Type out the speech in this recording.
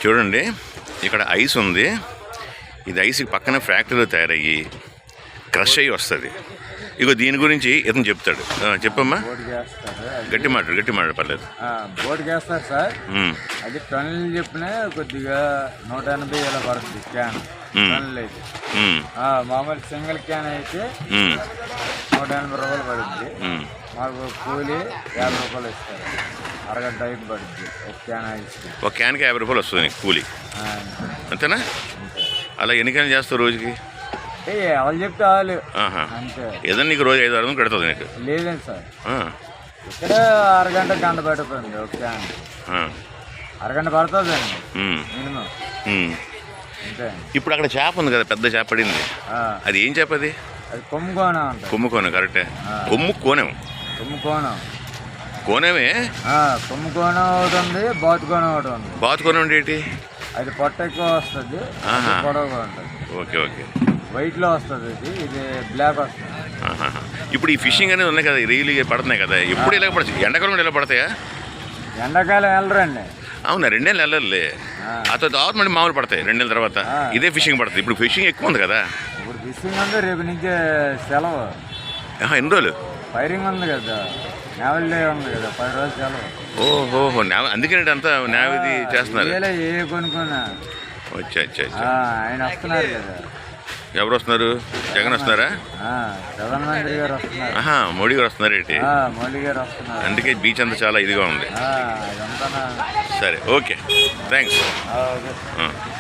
చూడండి, ఇక్కడ ఐస్ ఉంది. ఇది ఐస్ పక్కన ఫ్యాక్టరీలో తయారయ్యి క్రష్ అయ్యి వస్తుంది. ఇగో దీని గురించి ఇతను చెప్తాడు. చెప్పమ్మా. గట్టి మాట పర్లేదు. బోర్డుకి వేస్తారు సార్. అది టన్నులు చెప్పిన కొద్దిగా 180 ఇలా పడుతుంది క్యాన్. టన్నులు అయితే మామూలు సింగిల్ క్యాన్ అయితే 180 రూపాయలు పడుద్ది. మాకు కూలి 50 రూపాయలు ఇస్తారు. అరగంట అయితే పడుద్ది ఒక క్యాన్ ఇస్తే. ఒక క్యాన్కి 50 రూపాయలు వస్తుంది కూలి, అంతేనా? అలా ఎన్ని క్యాన్లు చేస్తావు రోజుకి? ఎవరు చెప్తే వాళ్ళు అంతే. ఏదన్నా నీకు రోజు 5-6 కడుతుంది నీకు? లేదండి సార్, ఇక్కడ అరగంట గంట పడుతుంది ఒక క్యాన్. అరగంట పడుతుంది అండి మినిమం. అంతే. ఇప్పుడు అక్కడ చేప ఉంది కదా, పెద్ద చేప పడింది. అది ఏం చేప? అది కొమ్ముకోనం. కొమ్ముకోనం, కరెక్టే. కొమ్ముకోనమే కొమ్ముకోనం ఒకటి ఉంది, బాతుకోనం ఒకటి ఉంది. బాతుకోనం అంటే ఏంటి? అది పొట్ట ఎక్కువ వస్తుంది, పొడవుగా ఉంటుంది. Okay okay. వైట్లో వస్తుంది. ఇది బ్లాక్ వస్తుంది. ఇప్పుడు ఈ ఫిషింగ్ అనేది ఉన్నాయి కదా, రీలు పడుతున్నాయి కదా, ఎప్పుడు ఇలా పడుతుంది? ఎండాకాలం ఇలా పడతాయా? ఎండాకాలం వెళ్ళరండి. అవునా? 2 నెలలు వెళ్ళాలి. ఆ తర్వాత మళ్ళీ మామూలు పడతాయి 2 నెలల తర్వాత. ఇదే ఫిషింగ్ పడుతుంది. ఇప్పుడు ఫిషింగ్ ఎక్కువ ఉంది కదా. ఇప్పుడు ఫిషింగ్ ఉంది, రేపు నుంచే సెలవు. ఎన్ని రోజులు? ఫైరింగ్ ఉంది కదా, నేవల్ డే ఉంది కదా, 10 రోజులు సెలవు. ఓహో, అందుకేనంటే అంతా నేవది చేస్తున్నారు. ఏ కొనుక్కున్నా వచ్చా ఆయన వస్తున్నారు కదా. ఎవరు వస్తున్నారు? జగన్ వస్తున్నారా? ప్రధానమంత్రి గారు వస్తున్నారు. మోడీ గారు వస్తున్నారు ఏంటి? మోడీ గారు వస్తున్నారు. అందుకే బీచ్ అంతా చాలా ఇదిగా ఉంది. సరే, ఓకే, థ్యాంక్స్.